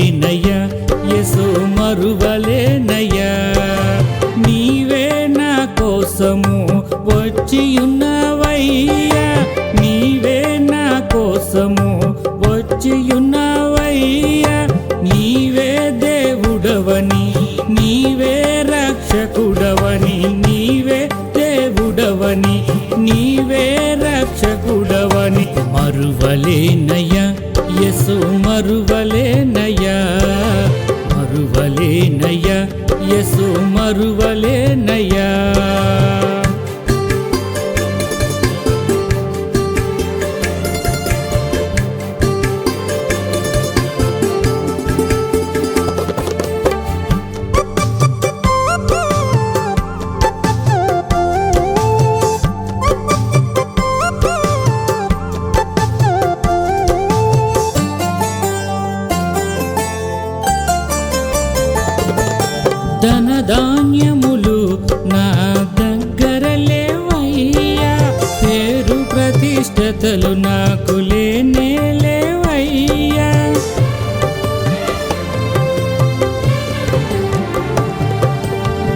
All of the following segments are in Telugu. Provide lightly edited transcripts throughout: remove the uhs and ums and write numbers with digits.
మరువలేనయ్యా యేసు మరువలేనయ్యా. నీవే నా కోసము వచ్చియున్నవయ్యా, నీవే నా కోసము వచ్చియున్నవయ్యా. నీవే దేవుడవని, నీవే రక్షకుడవని, నీవే దేవుడవని, నీవే రక్షకుడవని. మరువలేనయ్యా యేసు మరువలేనయ్యా, మరువలేనయ్యా యేసు మరువలేనయ్యా. ధనధాన్యములు నా దగ్గర లేవయ్యా, పేరు ప్రతిష్టతలు నాకు లేనే లేవయ్యా.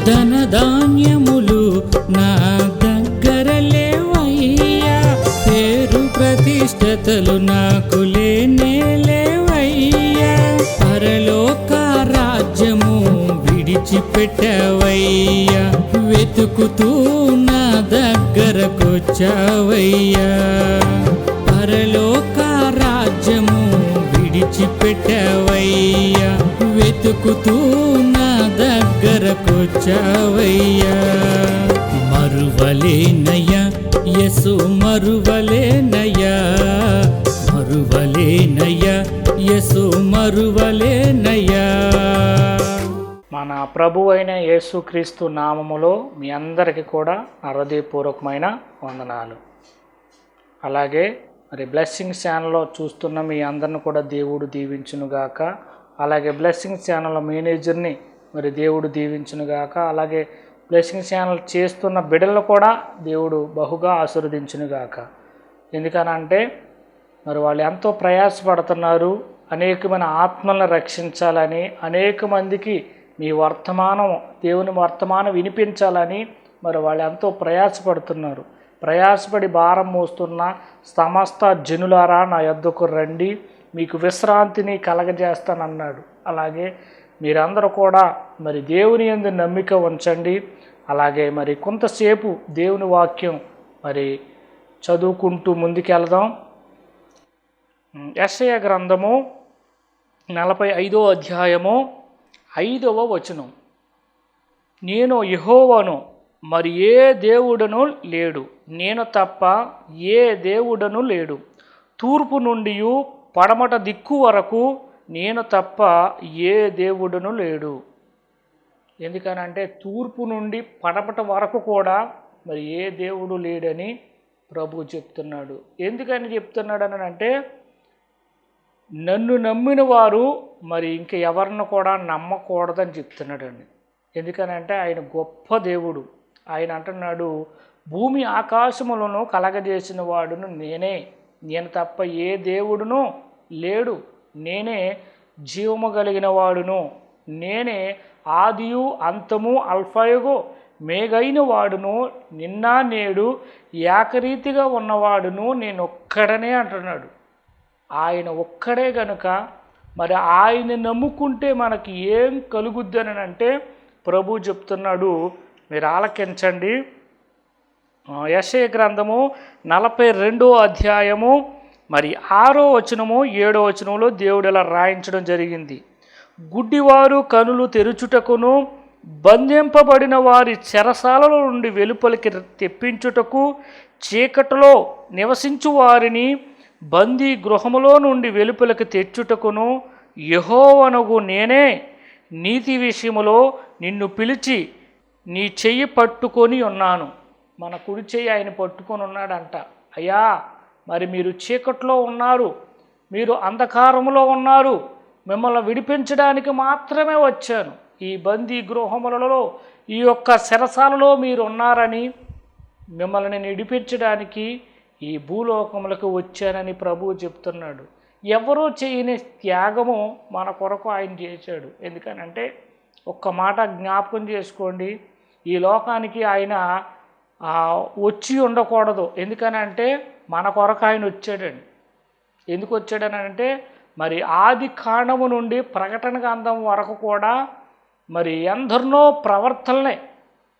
ధనధాన్యములు నా దగ్గర లేవయ్యా, పేరు ప్రతిష్టతలు నాకు లేనే లేవయ్యా. పరలోక రాజ్యము విడిచిపెట్టవయ్యా, వెతుకుతూ నా దగ్గరకొచ్చావయ్యా. పరలోక రాజ్యము విడిచిపెట్టవయ్యా, వెతుకుతూ నా దగ్గరకొచ్చావయ్యా. మరువలేనయ్యా యేసు మరువలేనయ్యా, మరువలేనయ్యా యేసు మరువలేనయ్యా. మన ప్రభు అయిన యేసుక్రీస్తు నామములో మీ అందరికీ కూడా హృదయపూర్వకమైన వందనాలు. అలాగే మరి బ్లెస్సింగ్ ఛానల్లో చూస్తున్న మీ అందరిని కూడా దేవుడు దీవించునుగాక. అలాగే బ్లెస్సింగ్ ఛానల్ మేనేజర్ని మరి దేవుడు దీవించునుగాక. అలాగే బ్లెస్సింగ్ ఛానల్ చేస్తున్న బిడ్డలను కూడా దేవుడు బహుగా ఆశీర్వదించునుగాక. ఎందుకనంటే మరి వాళ్ళు ఎంతో ప్రయాసపడుతున్నారు, అనేకమైన ఆత్మలను రక్షించాలని, అనేక మందికి మీ వర్తమానం, దేవుని వర్తమానం వినిపించాలని మరి వాళ్ళు ఎంతో ప్రయాసపడుతున్నారు. ప్రయాసపడి భారం మోస్తున్న సమస్త జనులారా నా యొద్దకు రండి, మీకు విశ్రాంతిని కలగజేస్తానన్నాడు. అలాగే మీరందరూ కూడా మరి దేవుని యందు నమ్మిక ఉంచండి. అలాగే మరి కొంతసేపు దేవుని వాక్యం మరి చదువుకుంటూ ముందుకెళ్దాం. యెషయా గ్రంథము 45వ అధ్యాయము 5వ వచనం. నేను యెహోవాను, మరి ఏ దేవుడను లేడు, నేను తప్ప ఏ దేవుడను లేడు. తూర్పు నుండి పడమట దిక్కు వరకు నేను తప్ప ఏ దేవుడను లేడు. ఎందుకనంటే తూర్పు నుండి పడమట వరకు కూడా మరి ఏ దేవుడు లేడని ప్రభు చెప్తున్నాడు. ఎందుకని చెప్తున్నాడు అని అంటే, నన్ను నమ్మిన వారు మరి ఇంక ఎవరిని కూడా నమ్మకూడదని చెప్తున్నాడండి. ఎందుకనంటే ఆయన గొప్ప దేవుడు. ఆయన అంటున్నాడు, భూమి ఆకాశములను కలగజేసిన వాడును నేనే, నేను తప్ప ఏ దేవుడును లేడు. నేనే జీవము కలిగిన వాడును, నేనే ఆదియు అంతము అల్ఫాయుగు మేఘైన వాడును, నిన్న నేడు ఏకరీతిగా ఉన్నవాడును నేనొక్కడనే అంటున్నాడు. ఆయన ఒక్కడే గనుక మరి ఆయన నమ్ముకుంటే మనకి ఏం కలుగుద్దని అంటే ప్రభు చెప్తున్నాడు. మీరు ఆలకించండి. యెషయా గ్రంథము 42వ అధ్యాయము మరి 6వ వచనము 7వ వచనంలో దేవుడు ఇలా రాయించడం జరిగింది. గుడ్డివారు కనులు తెరుచుటకును, బంధింపబడిన వారి చెరసాలలో నుండి వెలుపలికి తెప్పించుటకు, చీకటిలో నివసించు వారిని బందీ గృహములో నుండి వెలుపలికి తెచ్చుటకును యెహోవానగు నేనే నీతి విషయములో నిన్ను పిలిచి నీ చెయ్యి పట్టుకొని ఉన్నాను. మన కుడి చెయ్యి ఆయన పట్టుకొని ఉన్నాడంట. అయ్యా, మరి మీరు చీకట్లో ఉన్నారు, మీరు అంధకారములో ఉన్నారు, మిమ్మల్ని విడిపించడానికి మాత్రమే వచ్చాను. ఈ బందీ గృహములలో, ఈ యొక్క చెరసాలలో మీరు ఉన్నారని, మిమ్మల్ని నేను విడిపించడానికి ఈ భూలోకములకు వచ్చానని ప్రభువు చెప్తున్నాడు. ఎవరూ చేయని త్యాగము మన కొరకు ఆయన చేశాడు. ఎందుకనంటే ఒక్క మాట జ్ఞాపకం చేసుకోండి, ఈ లోకానికి ఆయన వచ్చి ఉండకూడదు. ఎందుకనంటే మన కొరకు ఆయన వచ్చాడండి. ఎందుకు వచ్చాడనంటే మరి ఆది కాండము నుండి ప్రకటన గ్రంథం వరకు కూడా మరి ఎందరినో ప్రవర్తనలే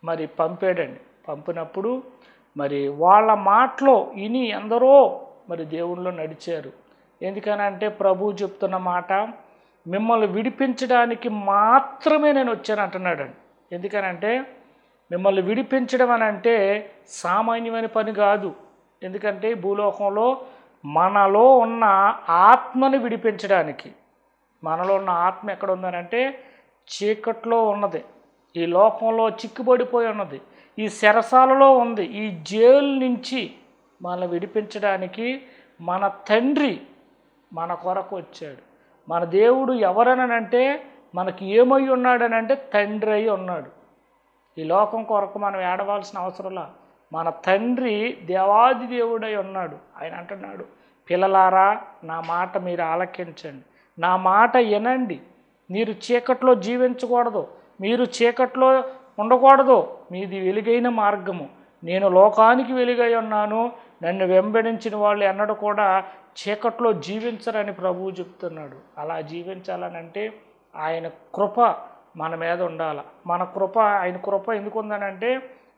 మరి పంపాడండి. పంపినప్పుడు మరి వాళ్ళ మాటలో విని ఎందరో మరి దేవుళ్ళు నడిచారు. ఎందుకనంటే ప్రభువు చెప్తున్న మాట, మిమ్మల్ని విడిపించడానికి మాత్రమే నేను వచ్చాను అంటున్నాడండి. ఎందుకనంటే మిమ్మల్ని విడిపించడం అని అంటే సామాన్యమైన పని కాదు. ఎందుకంటే భూలోకంలో మనలో ఉన్న ఆత్మని విడిపించడానికి, మనలో ఉన్న ఆత్మ ఎక్కడ ఉందనంటే చీకట్లో ఉన్నది, ఈ లోకంలో చిక్కుబడిపోయి ఉన్నది, ఈ చెరసాలలో ఉంది. ఈ జైలు నుంచి మనల్ని విడిపించడానికి మన తండ్రి మన కొరకు వచ్చాడు. మన దేవుడు ఎవరనంటే మనకి ఏమై ఉన్నాడనంటే తండ్రి అయి ఉన్నాడు. ఈ లోకం కొరకు మనం ఏడవలసిన అవసరంలా, మన తండ్రి దేవాది దేవుడై ఉన్నాడు. ఆయన అంటున్నాడు, పిల్లలారా నా మాట మీరు ఆలకించండి, నా మాట వినండి. మీరు చీకట్లో జీవించకూడదు, మీరు చీకట్లో ఉండకూడదు, మీది వెలుగైన మార్గము. నేను లోకానికి వెలుగై ఉన్నాను, నన్ను వెంబడించిన వాళ్ళు ఎన్నడూ కూడా చీకట్లో జీవించరని ప్రభువు చెప్తున్నాడు. అలా జీవించాలనంటే ఆయన కృప మన మీద ఉండాలి. మన కృప, ఆయన కృప ఎందుకు ఉందనంటే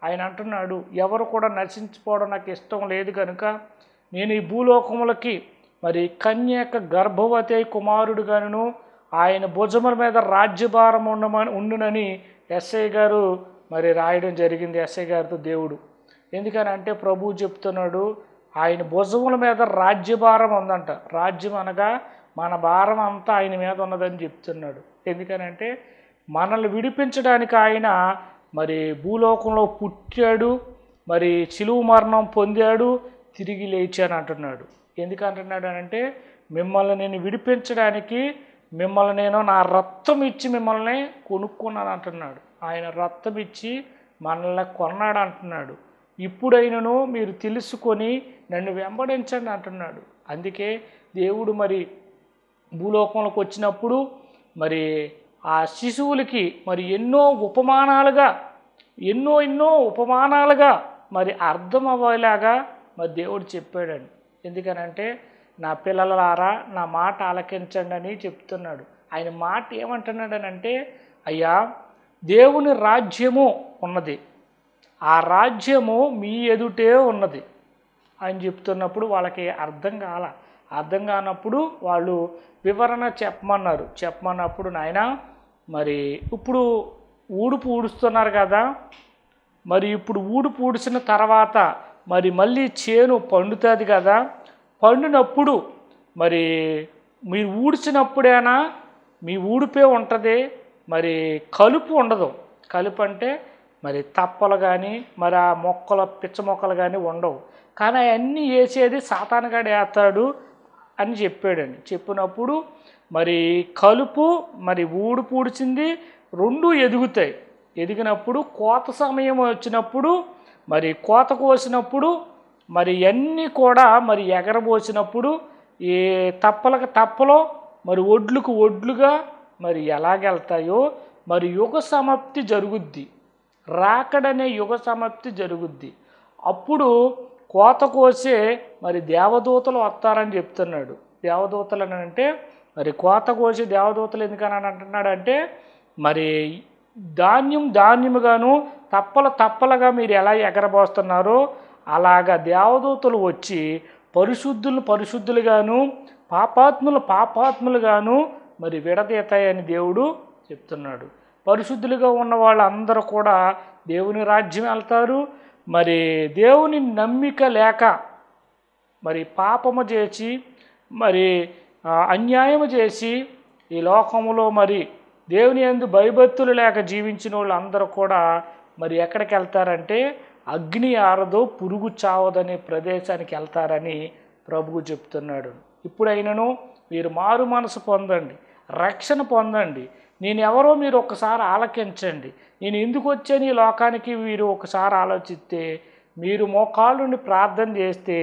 ఆయన అంటున్నాడు, ఎవరు కూడా నశించిపోవడం నాకు ఇష్టం లేదు కనుక నేను ఈ భూలోకములకి మరి కన్యక గర్భవతి కుమారుడుగాను ఆయన భుజముల మీద రాజ్యభారం ఉండునని ఎస్ఐ గారు మరి రాయడం జరిగింది. ఎస్ఐ గారితో దేవుడు ఎందుకనంటే ప్రభువు చెప్తున్నాడు, ఆయన భుజముల మీద రాజ్యభారం ఉందంట. రాజ్యం అనగా మన భారం అంతా ఆయన మీద ఉన్నదని చెప్తున్నాడు. ఎందుకనంటే మనల్ని విడిపించడానికి ఆయన మరి భూలోకంలో పుట్టాడు, మరి శిలువ మరణం పొందాడు, తిరిగి లేచాను అంటున్నాడు. ఎందుకంటున్నాడు అంటే మిమ్మల్ని నేను విడిపించడానికి మిమ్మల్ని నేను నా రక్తం ఇచ్చి మిమ్మల్ని కొనుక్కున్నాను అంటున్నాడు. ఆయన రక్తం ఇచ్చి మనల్ని కొన్నాడు అంటున్నాడు. ఇప్పుడైనను మీరు తెలుసుకొని నన్ను వెంబడించండి అంటున్నాడు. అందుకే దేవుడు మరి భూలోకంలోకి వచ్చినప్పుడు మరి ఆ శిశువులకి మరి ఎన్నో ఉపమానాలుగా మరి అర్థం అవ్వేలాగా మరి దేవుడు చెప్పాడండి. ఎందుకనంటే నా పిల్లలారా నా మాట ఆలకించండి అని చెప్తున్నాడు. ఆయన మాట ఏమంటున్నాడనంటే, అయ్యా దేవుని రాజ్యము ఉన్నది, ఆ రాజ్యము మీ ఎదుటే ఉన్నది అని చెప్తున్నప్పుడు వాళ్ళకి అర్థం కానప్పుడు వాళ్ళు వివరణ చెప్పమన్నప్పుడు నాయన మరి ఇప్పుడు ఊడుపు ఊడుస్తున్నారు కదా, మరి ఇప్పుడు ఊడుపు ఊడిసిన తర్వాత మరి మళ్ళీ చేను పండుతుంది కదా, పండినప్పుడు మరి మీరు ఊడ్చినప్పుడైనా మీ ఊడిపే ఉంటుంది, మరి కలుపు ఉండదు. కలుపు అంటే మరి తప్పలు కానీ మరి ఆ పిచ్చ మొక్కలు కానీ ఉండవు. కానీ అవన్నీ వేసేది సాతానుగాడు వేస్తాడు అని చెప్పాడండి. చెప్పినప్పుడు మరి కలుపు మరి పూడిచింది రెండు ఎదుగుతాయి. ఎదిగినప్పుడు కోత సమయం వచ్చినప్పుడు మరి కోత కోసినప్పుడు మరి అన్నీ కూడా మరి ఎగరబోసినప్పుడు ఈ తప్పలో మరి ఒడ్లుగా మరి ఎలాగెళ్తాయో మరి యుగ సమాప్తి జరుగుద్ది, రాకడనే యుగ సమాప్తి జరుగుద్ది. అప్పుడు కోత కోసే మరి దేవదూతలు వస్తారని చెప్తున్నాడు. దేవదూతలు అని అంటే మరి కోత కోసే దేవదూతలు ఎందుకని అంటున్నాడంటే మరి ధాన్యముగాను తప్పలుగా మీరు ఎలా ఎగరబోస్తున్నారో అలాగా దేవదూతలు వచ్చి పరిశుద్ధులుగాను పాపాత్ములుగాను మరి విడదీతాయని దేవుడు చెప్తున్నాడు. పరిశుద్ధులుగా ఉన్న వాళ్ళందరూ కూడా దేవుని రాజ్యం వెళ్తారు. మరి దేవుని నమ్మిక లేక మరి పాపము చేసి మరి అన్యాయము చేసి ఈ లోకములో మరి దేవుని యందు భయభక్తులు లేక జీవించిన వాళ్ళు అందరూ కూడా మరి ఎక్కడికి వెళ్తారంటే అగ్ని ఆరదో పురుగు చావదనే ప్రదేశానికి వెళ్తారని ప్రభువు చెప్తున్నాడు. ఇప్పుడైనను మీరు మారు మనసు పొందండి, రక్షణ పొందండి. నేను ఎవరో మీరు ఒకసారి ఆలకించండి. నేను ఎందుకు వచ్చాను ఈ లోకానికి మీరు ఒకసారి ఆలోచిస్తే, మీరు మోకాళ్ళుండి ప్రార్థన చేస్తే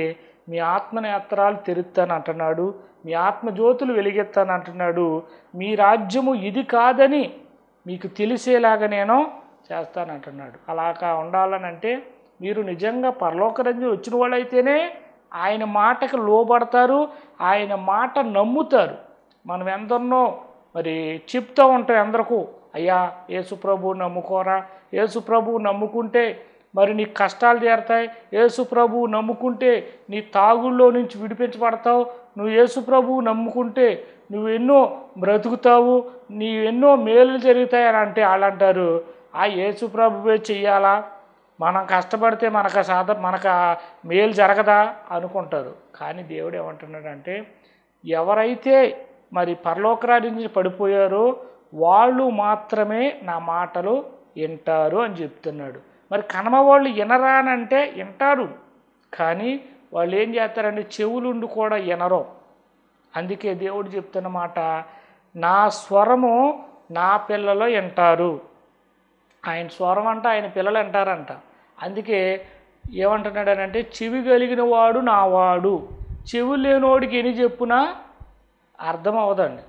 మీ ఆత్మనేత్రాలు తెరుస్తాను అంటున్నాడు, మీ ఆత్మజ్యోతులు వెలిగెత్తాను అంటున్నాడు, మీ రాజ్యము ఇది కాదని మీకు తెలిసేలాగా నేను చేస్తానంటున్నాడు. అలాగా ఉండాలనంటే మీరు నిజంగా పరలోక రాజ్యం వచ్చిన వాళ్ళైతేనే ఆయన మాటకు లోబడతారు, ఆయన మాట నమ్ముతారు. మనం ఎందరినో మరి చెప్తూ ఉంటాం ఎందరకు, అయ్యా యేసు ప్రభువు నమ్ముకోరా, యేసు ప్రభువు నమ్ముకుంటే మరి నీ కష్టాలు తీరతాయి, యేసు ప్రభువు నమ్ముకుంటే నీ తాగుల్లో నుంచి విడిపించబడతావు, నువ్వు యేసు ప్రభువు నమ్ముకుంటే నువ్వు ఎన్నో బ్రతుకుతావు, నీ ఎన్నో మేలు జరుగుతాయి అని అంటే వాళ్ళు అంటారు, ఆ యేసు ప్రభువే చెయ్యాలా, మనం కష్టపడితే మనకు మేలు జరగదా అనుకుంటారు. కానీ దేవుడు ఏమంటున్నాడంటే ఎవరైతే మరి పరలోకరాజ్యం నుంచి పడిపోయారో వాళ్ళు మాత్రమే నా మాటలు వింటారు అని చెప్తున్నాడు. మరి కనమ వాళ్ళు వినరా అని అంటే వింటారు, కానీ వాళ్ళు ఏం చేస్తారంటే చెవులుండి కూడా వినరు. అందుకే దేవుడు చెప్తున్న మాట, నా స్వరము నా పిల్లలు వింటారు. ఆయన స్వరం అంట ఆయన పిల్లలు వింటారంట. అందుకే ఏమంటున్నాడు అని అంటే చెవి కలిగిన వాడు నావాడు, చెవి లేనోడికి ఎన్ని చెప్పునా అర్థం అవ్వదండి.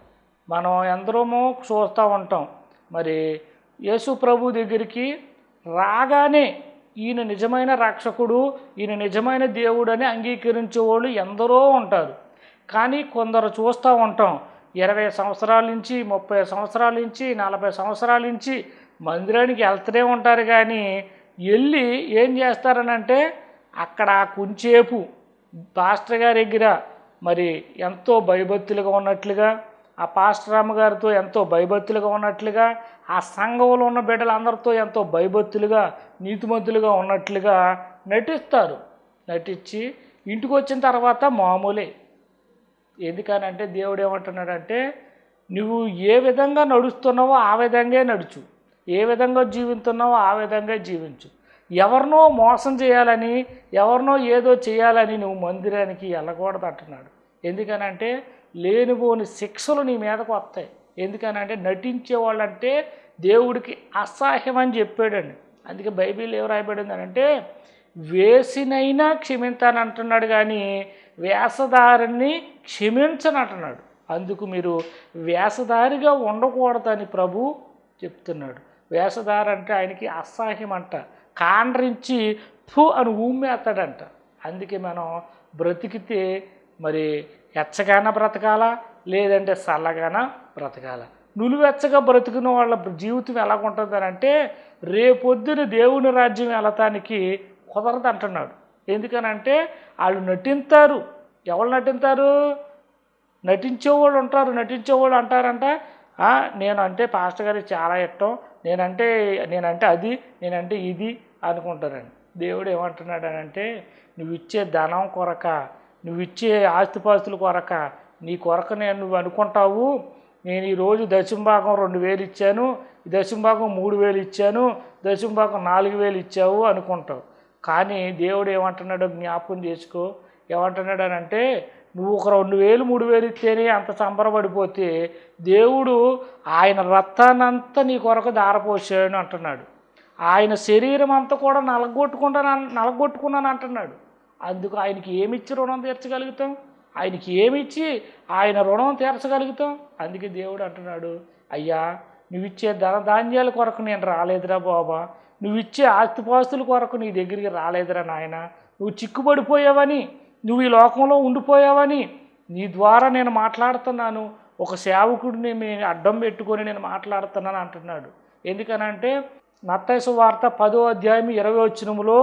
మనం ఎందరమో చూస్తూ ఉంటాం, మరి యేసు ప్రభు దగ్గరికి రాగానే ఈయన నిజమైన రక్షకుడు, ఈయన నిజమైన దేవుడు అని అంగీకరించే వాళ్ళు ఎందరో ఉంటారు. కానీ కొందరు చూస్తూ ఉంటాం 20 సంవత్సరాల నుంచి 30 సంవత్సరాల నుంచి 40 సంవత్సరాల నుంచి మందిరానికి వెళ్తూనే ఉంటారు. కానీ వెళ్ళి ఏం చేస్తారనంటే అక్కడ కొంచెంసేపు పాస్టర్ గారి దగ్గర మరి ఎంతో భయభక్తులుగా ఉన్నట్లుగా, ఆ పాస్టర్ అమ్మగారితో ఎంతో భయభక్తులుగా ఉన్నట్లుగా, ఆ సంఘంలో ఉన్న బిడ్డలందరితో ఎంతో భయభక్తులుగా నీతిమంతులుగా ఉన్నట్లుగా నటిస్తారు. నటించి ఇంటికి వచ్చిన తర్వాత మామూలే. ఎందుకనంటే దేవుడు ఏమంటున్నాడంటే నువ్వు ఏ విధంగా నడుస్తున్నావో ఆ విధంగా నడుచు, ఏ విధంగా జీవిస్తున్నావో ఆ విధంగా జీవించు. ఎవరినో మోసం చేయాలని, ఎవరినో ఏదో చేయాలని నువ్వు మందిరానికి వెళ్ళకూడదు అంటున్నాడు. ఎందుకనంటే లేనిపోని శిక్షలు నీ మీదకు వస్తాయి. ఎందుకనంటే నటించే వాళ్ళంటే దేవుడికి అసహ్యం అని చెప్పాడండి. అందుకే బైబిల్ ఏం రాయబడింది అంటే వేసినైనా క్షమించానంటున్నాడు, కానీ వేషధారిని క్షమించనంటున్నాడు. అందుకు మీరు వేషధారిగా ఉండకూడదని ప్రభు చెప్తున్నాడు. వేషధారి అంటే ఆయనకి అసహ్యం అంట, కాండ్రించి ఫు అని ఊమ్మేస్తాడంట. అందుకే మనం బ్రతికితే మరి ఎచ్చగానా బ్రతకాలా, లేదంటే చల్లగానా బ్రతకాల. నులివెచ్చగా బ్రతికిన వాళ్ళ జీవితం ఎలాగుంటుంది అంటే రేపొద్దున దేవుని రాజ్యం వెళ్ళటానికి కుదరదు అంటున్నాడు. ఎందుకనంటే వాళ్ళు నటింతారు. ఎవరు నటింతారు? నటించేవాళ్ళు ఉంటారు. నటించేవాళ్ళు అంటారంట, నేనంటే పాస్టర్ గారికి చాలా ఇష్టం, నేనంటే అది, నేనంటే ఇది అనుకుంటారండి. దేవుడు ఏమంటున్నాడు అని అంటే నువ్వు ఇచ్చే ధనం కొరక, నువ్వు ఇచ్చే ఆస్తిపాస్తుల కొరక, నీ కొరక నువ్వు అనుకుంటావు నేను ఈరోజు దశంభాగం 2000 ఇచ్చాను, దశంభాగం 3000 ఇచ్చాను, దశంభాగం 4000 ఇచ్చావు అనుకుంటావు. కానీ దేవుడు ఏమంటున్నాడో జ్ఞాపకం చేసుకో. ఏమంటున్నాడు అని అంటే నువ్వు ఒక 2000 3000 ఇస్తేనే అంత సంబరపడిపోతే దేవుడు ఆయన రక్తాన్నంతా నీ కొరకు దారపోసాడు అంటున్నాడు. ఆయన శరీరం అంతా కూడా నలగొట్టుకున్నాను అంటున్నాడు. అందుకు ఆయనకి ఏమిచ్చి రుణం తీర్చగలుగుతాం? ఆయనకి ఏమిచ్చి ఆయన రుణం తీర్చగలుగుతాం? అందుకే దేవుడు అంటున్నాడు, అయ్యా నువ్విచ్చే ధనధాన్యాల కొరకు నేను రాలేదురా బాబా, నువ్విచ్చే ఆస్తిపాస్తుల కొరకు నీ దగ్గరికి రాలేదురా నాయన, నువ్వు చిక్కుపడిపోయావని, నువ్వు ఈ లోకంలో ఉండిపోయావని నీ ద్వారా నేను మాట్లాడుతున్నాను, ఒక సేవకుడిని నేను అడ్డం పెట్టుకొని నేను మాట్లాడుతున్నాను అంటున్నాడు. ఎందుకనంటే మత్తయి సువార్త 10వ అధ్యాయం 20వ వచనములో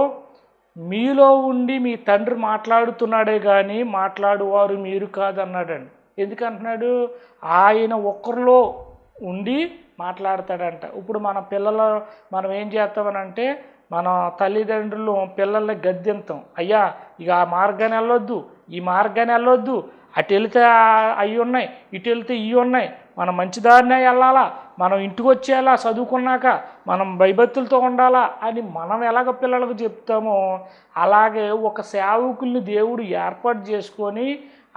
మీలో ఉండి మీ తండ్రి మాట్లాడుతున్నాడే కానీ మాట్లాడువారు మీరు కాదన్నాడండి. ఎందుకంటున్నాడు? ఆయన ఒక్కరిలో ఉండి మాట్లాడతాడంట. ఇప్పుడు మన పిల్లలు మనం ఏం చేస్తామనంటే మన తల్లిదండ్రులు పిల్లల్ని గద్దెంతాం, అయ్యా ఇక ఆ మార్గాన్ని వెళ్ళొద్దు, ఈ మార్గాన్ని వెళ్ళొద్దు, అటు వెళితే అవి ఉన్నాయి, ఇటు వెళితే ఇవి ఉన్నాయి, మనం మంచి దారినే వెళ్ళాలా, మనం ఇంటికి వచ్చేయాలా, చదువుకున్నాక మనం భయభక్తులతో ఉండాలా అని మనం ఎలాగ పిల్లలకు చెప్తామో అలాగే ఒక సేవకుల్ని దేవుడు ఏర్పాటు చేసుకొని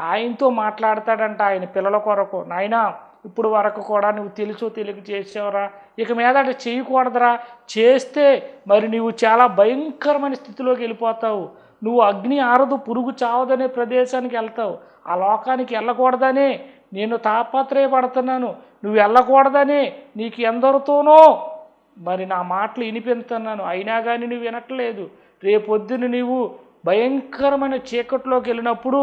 ఆయనతో మాట్లాడతాడంట. ఆయన పిల్లల కొరకు, నాయనా ఇప్పుడు వరకు కూడా నువ్వు తెలుసో తెలియక చేసావురా, ఇక మీద అటు చేయకూడదురా, చేస్తే మరి నువ్వు చాలా భయంకరమైన స్థితిలోకి వెళ్ళిపోతావు, నువ్వు అగ్ని ఆరదు పురుగు చావదనే ప్రదేశానికి వెళ్తావు. ఆ లోకానికి వెళ్ళకూడదని నేను తాపత్రయపడుతున్నాను. నువ్వు వెళ్ళకూడదని నీకు ఎందరితోనో మరి నా మాటలు వినిపిస్తున్నాను, అయినా కానీ నువ్వు వినట్లేదు. రేపొద్దున నీవు భయంకరమైన చీకట్లోకి వెళ్ళినప్పుడు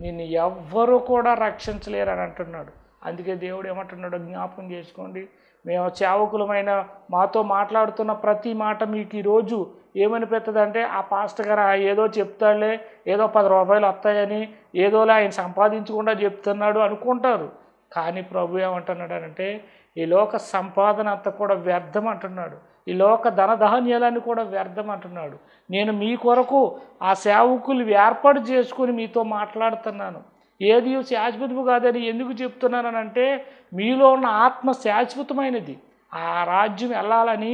నిన్ను ఎవ్వరూ కూడా రక్షించలేరు అని అంటున్నాడు. అందుకే దేవుడు ఏమంటున్నాడో జ్ఞాపకం చేసుకోండి. మేము సేవకులమైన మాతో మాట్లాడుతున్న ప్రతి మాట మీకు ఈరోజు ఏమనిపిస్తుందంటే, ఆ పాస్టర్ గారు ఏదో చెప్తాడులే, ఏదో 10 రూపాయలు వస్తాయని, ఏదోలా ఆయన సంపాదించకుండా చెప్తున్నాడు అనుకుంటారు. కానీ ప్రభు ఏమంటున్నాడు అంటే, ఈ లోక సంపాదన అంతా కూడా వ్యర్థం అంటున్నాడు. ఈ లోక ధనధాన్యాలన్నీ కూడా వ్యర్థం అంటున్నాడు. నేను మీ కొరకు ఆ సేవకులు ఏర్పాటు చేసుకుని మీతో మాట్లాడుతున్నాను. ఏది శాశ్వతము కాదని ఎందుకు చెప్తున్నానంటే, మీలో ఉన్న ఆత్మ శాశ్వతమైనది. ఆ రాజ్యం వెళ్ళాలని,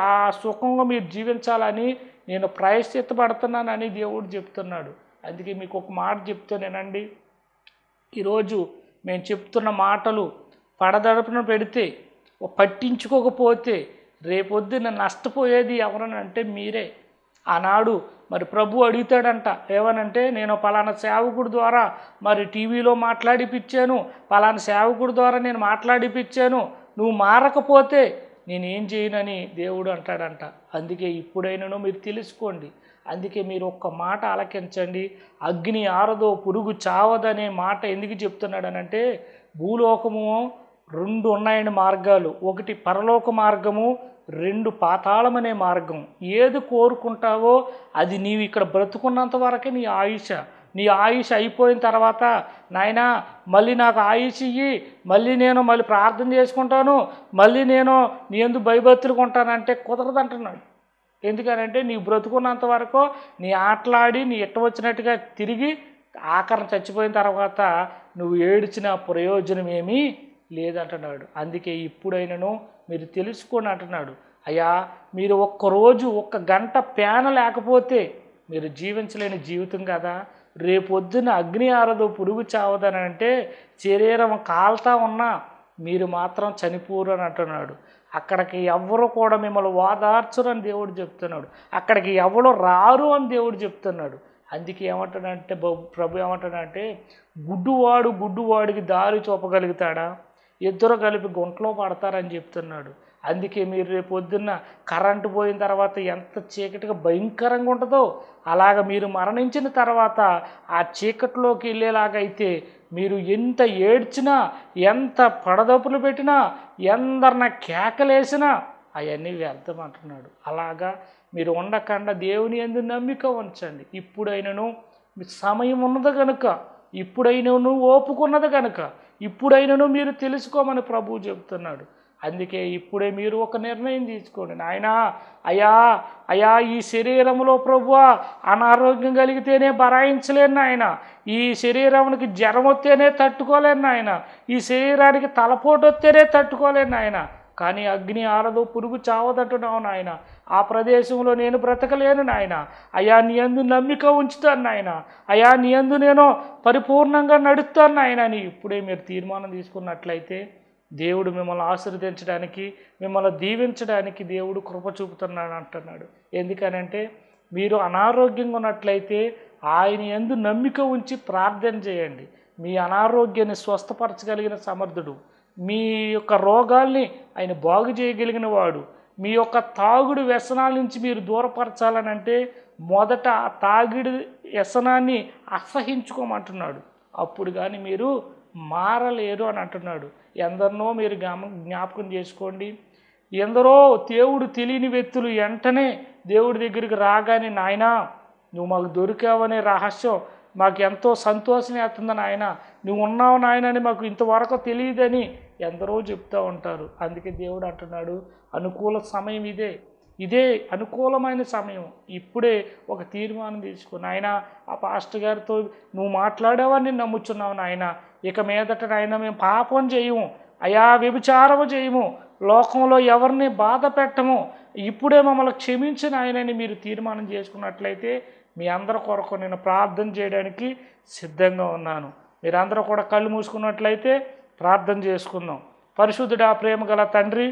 ఆ సుఖంగా మీరు జీవించాలని నేను ప్రయత్నితపడుతున్నానని దేవుడు చెప్తున్నాడు. అందుకే మీకు ఒక మాట చెప్తానేనండి. ఈరోజు మేము చెప్తున్న మాటలు పడదడపున పెడితే, పట్టించుకోకపోతే రేపొద్దున నష్టపోయేది ఎవరనంటే మీరే. ఆనాడు మరి ప్రభు అడుగుతాడంట, ఏమనంటే, నేను పలానా సేవకుడి ద్వారా మరి టీవీలో మాట్లాడిపించాను, పలానా సేవకుడి ద్వారా నేను మాట్లాడిపించాను, నువ్వు మారకపోతే నేనేం చేయనని దేవుడు అంటాడంట. అందుకే ఇప్పుడైనాను మీరు తెలుసుకోండి. అందుకే మీరు ఒక్క మాట ఆలకించండి. అగ్ని ఆరదో పురుగు చావదనే మాట ఎందుకు చెప్తున్నాడనంటే, భూలోకము 2 ఉన్నాయని మార్గాలు. ఒకటి పరలోక మార్గము, 2 పాతాళం అనే మార్గం. ఏది కోరుకుంటావో అది నీవు ఇక్కడ బ్రతుకున్నంత వరకే నీ ఆయుష. నీ ఆయుష్ అయిపోయిన తర్వాత, నాయనా మళ్ళీ నాకు ఆయుష్ ఇయ్యి, మళ్ళీ ప్రార్థన చేసుకుంటాను, మళ్ళీ నేను నీ యందు భయభక్తులు ఉంటానంటే కుదరదంటున్నాడు. ఎందుకనంటే నీవు బ్రతుకున్నంత వరకు నీ ఆటలాడి నీ ఇట్ట వచ్చినట్టుగా తిరిగి ఆఖరణ చచ్చిపోయిన తర్వాత నువ్వు ఏడ్చిన ప్రయోజనం ఏమీ లేదంటున్నాడు. అందుకే ఇప్పుడైనాను మీరు తెలుసుకోండి అంటున్నాడు. అయ్యా, మీరు ఒక్కరోజు 1 గంట ప్యాన లేకపోతే మీరు జీవించలేని జీవితం కదా. రేపొద్దున అగ్ని ఆరదు పురుగు చావదని అంటే, శరీరం కాలుతా ఉన్నా మీరు మాత్రం చనిపోరు అని అంటున్నాడు. అక్కడికి ఎవరు కూడా మిమ్మల్ని ఓదార్చరు అని దేవుడు చెప్తున్నాడు. అక్కడికి ఎవరు రారు అని దేవుడు చెప్తున్నాడు. అందుకే ఏమంటాడంటే, ప్రభు ఏమంటాడంటే, గుడ్డువాడికి దారి చూపగలుగుతాడా? ఇద్దరు కలిపి గుంటలో పడతారని చెప్తున్నాడు. అందుకే మీరు రేపు పొద్దున్న కరెంటు పోయిన తర్వాత ఎంత చీకటిగా భయంకరంగా ఉంటుందో, అలాగ మీరు మరణించిన తర్వాత ఆ చీకటిలోకి వెళ్ళేలాగైతే మీరు ఎంత ఏడ్చినా, ఎంత పడదప్పులు పెట్టినా, ఎందరిన కేకలేసినా అవన్నీ వ్యర్థం అంటున్నాడు. అలాగా మీరు ఉండకుండా దేవుని యందు నమ్మిక ఉంచండి. ఇప్పుడైనను సమయం ఉన్నది కనుక, ఇప్పుడైనను ఓపుకున్నది కనుక, ఇప్పుడైనను మీరు తెలుసుకోమని ప్రభువు చెప్తున్నాడు. అందుకే ఇప్పుడే మీరు ఒక నిర్ణయం తీసుకోండి. నాయనా, అయ్యా ఈ శరీరంలో ప్రభువా అనారోగ్యం కలిగితేనే భరాయించలేను నాయన, ఈ శరీరానికి జ్వరం వస్తేనే తట్టుకోలేను నాయన, ఈ శరీరానికి తలపోటు వస్తేనే తట్టుకోలేను నాయన, కానీ అగ్ని ఆరదు పురుగు చావదంటున్నావు నాయన. ఆ ప్రదేశంలో నేను బ్రతకలేను నాయన. అయ్యా, నీ యందు నమ్మిక ఉంచుతాను నాయన. అయ్యా, నీ యందు నేను పరిపూర్ణంగా నడుస్తాను నాయన అని ఇప్పుడే మీరు తీర్మానం తీసుకున్నట్లయితే దేవుడు మిమ్మల్ని ఆశీర్వదించడానికి, మిమ్మల్ని దీవించడానికి దేవుడు కృప చూపుతున్నాడు అంటున్నాడు. ఎందుకనంటే, మీరు అనారోగ్యంగా ఉన్నట్లయితే ఆయన యందు నమ్మిక ఉంచి ప్రార్థన చేయండి. మీ అనారోగ్యాన్ని స్వస్థపరచగలిగిన సమర్థుడు, మీ యొక్క రోగాల్ని ఆయన బాగు చేయగలిగిన వాడు. మీ యొక్క తాగుడు వ్యసనాల నుంచి మీరు దూరపరచాలనంటే మొదట ఆ తాగుడు వ్యసనాన్ని అసహించుకోమంటున్నాడు. అప్పుడు కానీ మీరు మారలేరు అని అంటున్నాడు. ఎందరినో మీరు జ్ఞాపకం చేసుకోండి. ఎందరో దేవుడు తెలియని వ్యక్తులు వెంటనే దేవుడి దగ్గరికి రాగానే, నాయనా నువ్వు మాకు దొరికావనే రహస్యం మాకు ఎంతో సంతోషం వేస్తుందని, ఆయన నువ్వు ఉన్నావు నాయన అని మాకు ఇంతవరకు తెలియదని ఎందరో చెప్తూ ఉంటారు. అందుకే దేవుడు అంటున్నాడు, అనుకూల సమయం ఇదే అనుకూలమైన సమయం. ఇప్పుడే ఒక తీర్మానం తీసుకో నాయన. ఆ పాస్టర్ గారితో నువ్వు మాట్లాడావని నమ్ముచున్నావు నాయన. ఇక మీదట నాయన మేము పాపం చేయము, అయా వ్యభిచారము చేయము, లోకంలో ఎవరిని బాధ పెట్టము, ఇప్పుడే మమ్మల్ని క్షమించిన ఆయనని మీరు తీర్మానం చేసుకున్నట్లయితే మీ అందరి కొరకు నేను ప్రార్థన చేయడానికి సిద్ధంగా ఉన్నాను. మీరందరూ కూడా కళ్ళు మూసుకున్నట్లయితే ప్రార్థన చేసుకుందాం. పరిశుద్ధుడా, ప్రేమ గల తండ్రి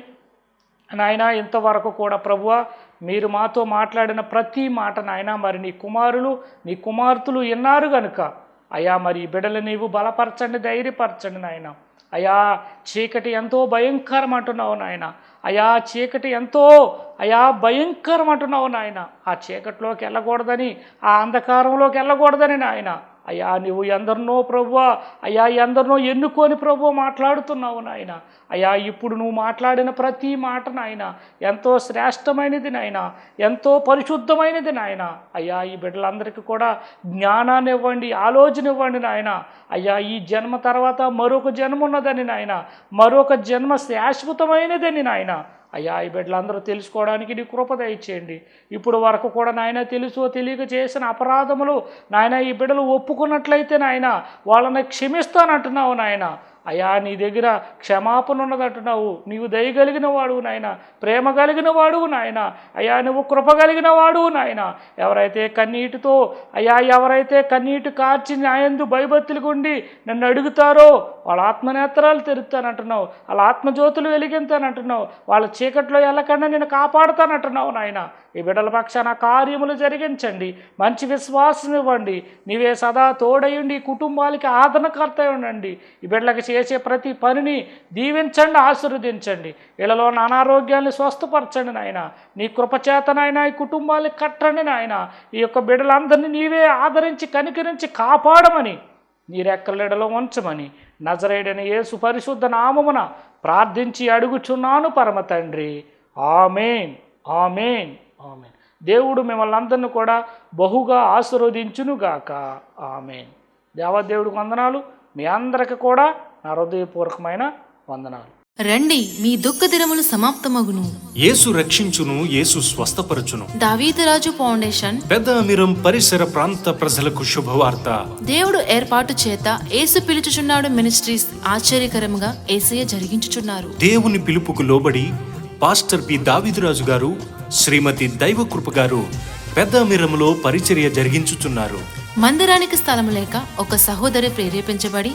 నాయన, ఇంతవరకు కూడా ప్రభువా మీరు మాతో మాట్లాడిన ప్రతి మాట నాయన మరి నీ కుమారులు నీ కుమార్తెలు విన్నారు గనుక అయ్యా మరి ఈ బిడ్డలు నీవు బలపరచండి, ధైర్యపరచండి నాయన. అయ్యా చీకటి ఎంతో భయంకరం అంటున్నావు నాయన. అయ్యా చీకటి ఎంతో భయంకరం అంటున్నావు నాయన. ఆ చీకటిలోకి వెళ్ళకూడదని, ఆ అంధకారంలోకి వెళ్ళకూడదని నాయన. అయ్యా నువ్వు ఎందరినో ప్రభువా, అయ్యా ఎందరినో ఎన్నుకొని ప్రభువా మాట్లాడుతున్నావు నాయన. అయ్యా ఇప్పుడు నువ్వు మాట్లాడిన ప్రతి మాట నాయన ఎంతో శ్రేష్టమైనది నాయన, ఎంతో పరిశుద్ధమైనది నాయన. అయ్యా ఈ బిడ్డలందరికీ కూడా జ్ఞానాన్ని ఇవ్వండి, ఆలోచన ఇవ్వండి నాయన. అయ్యా ఈ జన్మ తర్వాత మరొక జన్మ ఉన్నదని నాయన, మరొక జన్మ శాశ్వతమైనదని నాయన. అయ్యా ఈ బిడ్డలందరూ తెలుసుకోవడానికి నీ కృప దయచేయండి. ఇప్పుడు వరకు కూడా నాయన తెలుసో తెలియక చేసిన అపరాధములు నాయన ఈ బిడ్డలు ఒప్పుకున్నట్లయితే నాయన వాళ్ళని క్షమిస్తానంటున్నావు నాయన. అయ్యా నీ దగ్గర క్షమాపణ ఉన్నదంటున్నావు. నీవు దయ కలిగిన వాడువు నాయన, ప్రేమ కలిగిన వాడువు నాయన. అయ్యా నువ్వు కృప కలిగిన వాడువు నాయన. ఎవరైతే కన్నీటి కార్చి న్యాయందు భయభక్తులుగా ఉండి నన్ను అడుగుతారో వాళ్ళ ఆత్మనేత్రాలు తెరుస్తానంటున్నావు, వాళ్ళ ఆత్మజ్యోతులు వెలిగింతానంటున్నావు, వాళ్ళ చీకట్లో వెళ్ళకుండా నేను కాపాడుతానంటున్నావు నాయన. ఈ బిడ్డల పక్షాన కార్యములు జరిగించండి, మంచి విశ్వాసం ఇవ్వండి. నీవే సదా తోడయుండి కుటుంబాలకి ఆదరణకర్త ఉండండి. ఈ బిడ్డలకు చేసే ప్రతి పనిని దీవించండి, ఆశీర్వదించండి. వీళ్ళలో అనారోగ్యాన్ని స్వస్థపరచండి నాయన. నీ కృపచేత నాయన ఈ కుటుంబాలకు కట్టండి నాయన. ఈ యొక్క బిడ్డలందరినీ నీవే ఆదరించి కనికరించి కాపాడమని, నీ రెక్కలెడలో ఉంచమని నజరేయుడైన యేసు పరిశుద్ధ నామమున ప్రార్థించి అడుగుచున్నాను పరమ తండ్రి. ఆమేన్, ఆమేన్, ఆమేన్. దేవుడు మిమ్మల్ని అందరిని కూడా బహుగా ఆశీర్వదించునుగాక. ఆమేన్. దేవదేవుడికి వందనాలు. మీ అందరికి కూడా నా హృదయపూర్వకమైన వందనాలు. రండి, మీ దుఃఖ దినములు సమాప్తమగును. యేసు రక్షించును, యేసు స్వస్థపరచును. దావీదురాజు ఫౌండేషన్ పెద్ద అమీరం పరిసర ప్రాంత ప్రజలకు శుభవార్త. దేవుడు ఏర్పాటు చేత యేసు పిలుచుచున్నాడు మినిస్ట్రీస్ ఆశ్చర్యకరంగా యేసయ్య జరిగించుచున్నారు. దేవుని పిలుపుకు లోబడి పాస్టర్ పి దావీదురాజు గారు, శ్రీమతి దైవకృప గారు పెద్ద అమీరంలో పరిచర్య జరిగించుచున్నారు. మందిరానికి స్థలం లేక ఒక సహోదరి ప్రేరేపించబడి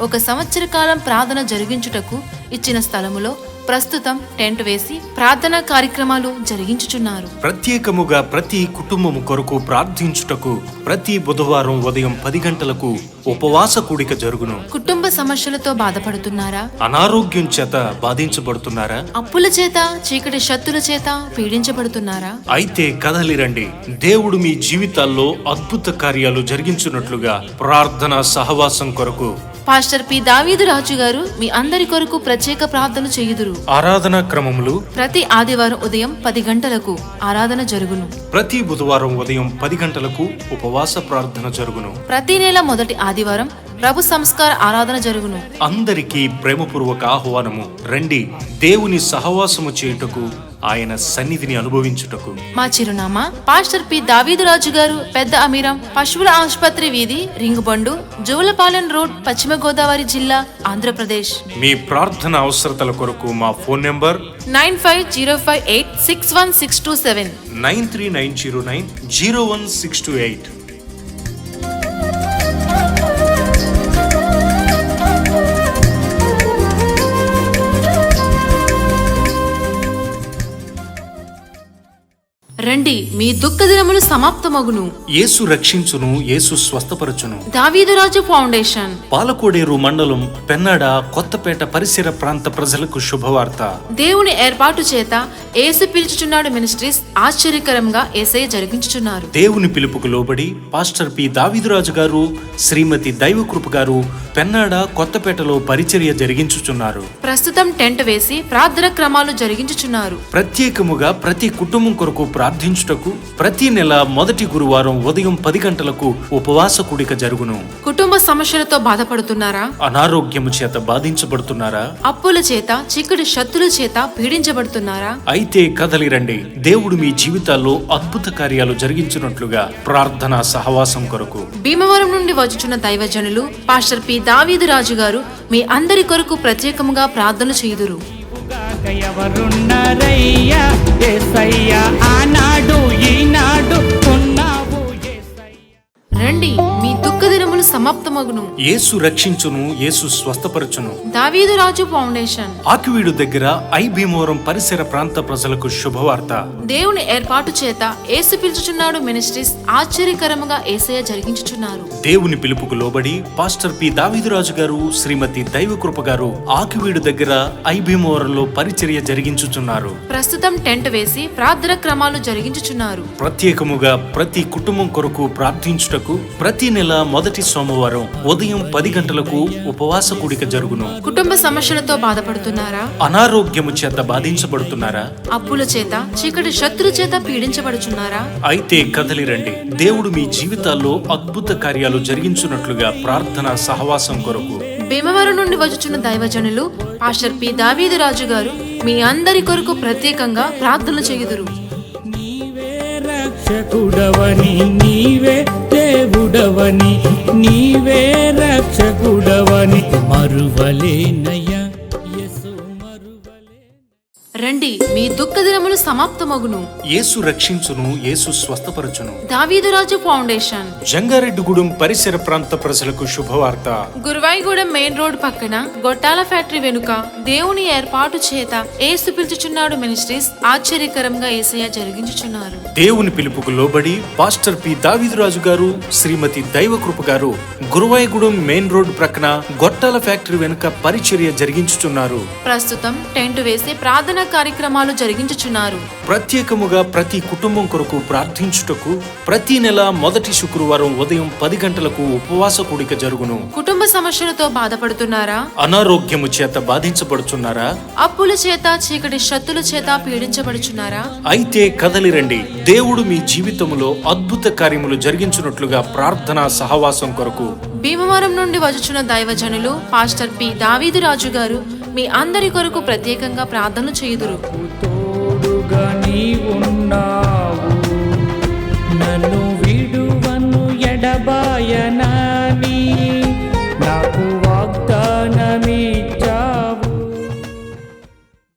1 సంవత్సర కాలం ప్రార్థన జరిగించుటకు ఇచ్చిన స్థలములో ప్రస్తుతం టెంట్ వేసి ప్రార్థనా కార్యక్రమాలు జరిగించుచున్నారు. ప్రత్యేకముగా ప్రతి కుటుంబము కొరకు ప్రార్థించుటకు ప్రతి బుధవారం ఉదయం 10 గంటలకు ఉపవాస కూడిక జరుగును. కుటుంబ సమస్యలతో బాధపడుతున్నారా? అనారోగ్యం చేత బాధించబడుతున్నారా? అప్పుల చేత, చీకటి శక్తుల చేత పీడించబడుతున్నారా? అయితే కదలిరండి, దేవుడు మీ జీవితాల్లో అద్భుత కార్యాలు జరిగించున్నట్లుగా ప్రార్థనా సహవాసం కొరకు పాస్టర్ పి దావీదురాజు గారు మీ అందరి కొరకు ప్రత్యేక ప్రార్థన చేయుదురు. ఆరాధనా క్రమములు ప్రతి ఆదివారం ఉదయం 10 గంటలకు ఆరాధన జరుగును. ప్రతి బుధవారం ఉదయం 10 గంటలకు ఉపవాస ప్రార్థన జరుగును. ప్రతి నెల మొదటి ఆదివారం ప్రభు సంస్కార ఆరాధన జరుగును. అందరికీ ప్రేమపూర్వక ఆహ్వానము. రండి, దేవుని సహవాసము చేయుటకు, ఆయన సన్నిధిని అనుభవించుటకు. మా చిరునామా పాస్టర్ పి దావీదురాజు గారు, పెద్ద అమీరం, పశువుల ఆసుపత్రి వీధి, రింగుబండు, జువలపాలెం రోడ్, పశ్చిమ గోదావరి జిల్లా, ఆంధ్రప్రదేశ్. మీ ప్రార్థన అవసరతల కొరకు మా ఫోన్ నెంబర్ 9505861627 939090168. రండి, మీ దుఃఖ దినములు సమాప్తమగును. యేసు రక్షించును, యేసు స్వస్థపరచును. దావీదురాజు ఫౌండేషన్ పాలకోడేరు మండలం పెన్నాడ కొత్తపేట పరిసర ప్రాంత ప్రజలకు శుభవార్త. దేవుని ఏర్పాటు చేత యేసు పిలుచుచున్నాడు మినిస్ట్రీస్ ఆశ్చర్యకరంగా యేసయ్య జరిగించుచున్నారు. దేవుని పిలుపుకు లోబడి పాస్టర్ పి దావీదురాజు గారు, శ్రీమతి దైవకృప గారు పెన్నాడ కొత్తపేటలో పరిచర్య జరిగించుచున్నారు. ప్రస్తుతం టెంట్ వేసి ప్రార్థన క్రమాలు జరిగించుచున్నారు. ప్రత్యేకముగా ప్రతి కుటుంబం కొరకు ప్రార్థించుటకు ప్రతి నెల మొదటి గురువారం ఉదయం 10 గంటలకు ఉపవాస కూడిక జరుగును. కుటుంబ సమస్యలతో బాధపడుతున్నారా? అనారోగ్యము చేత బాధించబడుతున్నారా? అప్పుల చేత, చీకటి శక్తుల చేత పీడించబడుతున్నారా? అయితే కదలిరండి, దేవుడు మీ జీవితాల్లో అద్భుత కార్యాలు జరిగించినట్లుగా ప్రార్థనా సహవాసం కొరకు. భీమవరం నుండి వచ్చుచున్న దైవజనులు పాస్టర్ పి దావీదురాజు గారు మీ అందరి కొరకు ప్రత్యేకముగా ప్రార్థన చేయుదురు. ఎవరున్నారయ్యా యేసయ్యా, ఆనాడు ఈనాడు ఉన్నావు యేసయ్యా. రండి, మీ దుఃఖ దినములు సమాప్తమగును. యేసు రక్షించును, యేసు స్వస్థపరచును. దావీదు రాజు ఫౌండేషన్. ఆకివీడు దగ్గర ఐ భీమవరం పరిసర ప్రాంత ప్రజలకు శుభవార్త. దేవుని ఏర్పాటు చేత యేసు పిలుచుచున్నాడు మినిస్ట్రీస్ ఆశ్చర్యకరముగా యేసయ్య జరిగించుచున్నారు. దేవుని పిలుపుకు లోబడి పాస్టర్ పి దావీదురాజు గారు, శ్రీమతి దైవకృప గారు ఆకివీడు దగ్గర ఐ భీమవరంలో పరిచర్య జరిగించుచున్నారు. ప్రస్తుతం టెంట్ వేసి ప్రార్థన క్రమాలు జరిగించుచున్నారు. ప్రత్యేకముగా ప్రతి కుటుంబం కొరకు ప్రార్థించుటకు ప్రతి నెల మొదటి సోమవారం ఉదయం 10 గంటలకు ఉపవాస కూడిక జరుగును. కుటుంబ సమస్యలతో బాధపడుతున్నారా? అనారోగ్యము చేత బాధించబడుతున్నారా? అప్పుల చేత, చీకటి శత్రు చేత పీడించబడుచున్నారా? అయితే కదలి రండి. దేవుడు మీ జీవితాల్లో అద్భుత కార్యాలు జరిగించున్నట్లుగా ప్రార్థన సహవాసం కొరకు భీమవరం నుండి వచ్చుచున్న దైవజనులు పాస్టర్ పి దావీదు రాజు గారు మీ అందరి కొరకు ప్రత్యేకంగా ప్రార్థనలు చేయుదురు. రక్షకుడవని నీవే దేవుడవని నీవే రక్షకుడవని మరువలేనయ్యా యేసు మరువలే. రండి, మీ దుఃఖ దినములు సమాప్తమగును. యేసు రక్షించును, యేసు స్వస్థపరచును. దావీదు రాజు ఫౌండేషన్. జంగారెడ్డిగూడెం పరిసర ప్రాంత ప్రజలకు శుభవార్త. గురువాయిగూడెం మెయిన్ రోడ్ పక్కన గొట్టాల ఫ్యాక్టరీ వెనుక దేవుని ఏర్పాటు చేత యేసు పిలుచుచున్నాడు మినిస్ట్రీస్ ఆశ్చర్యకరంగా యేసయ్య జరిగించుచున్నారు. దేవుని పిలుపుకు లోబడి పాస్టర్ పి దావీదురాజు గారు, శ్రీమతి దైవకృప గారు గురువాయిగూడెం మెయిన్ రోడ్ ప్రక్కన గొట్టాల ఫ్యాక్టరీ వెనుక పరిచర్య జరిగించుచున్నారు. ప్రస్తుతం టెంట్ వేసి ప్రార్థన కార్యక్రమాలు జరిగించుచున్నారు. ప్రత్యేకముగా ప్రతి కుటుంబం కొరకు ప్రార్థించుటకు ప్రతి నెల మొదటి శుక్రవారం ఉదయం 10 గంటలకు ఉపవాస కూడిక జరుగును. కుటుంబ సమస్యలతో బాధపడుతున్నారా? అనారోగ్యము చేత బాధించబడుచున్నారా? అప్పుల చేత, చీకటి శత్రుల చేత పీడించబడుచున్నారా? అయితే కదలి రండి. దేవుడు మీ జీవితంలో అద్భుత కార్యములు జరిగించున్నట్లుగా ప్రార్థనా సహవాసం కొరకు భీమవరం నుండి వచ్చుచున్న దైవజనులు పాస్టర్ పి దావీదు రాజు గారు మీ అందరి కొరకు ప్రత్యేకంగా ప్రార్థనలు చేయుదురు. తోడుగా నీవున్నా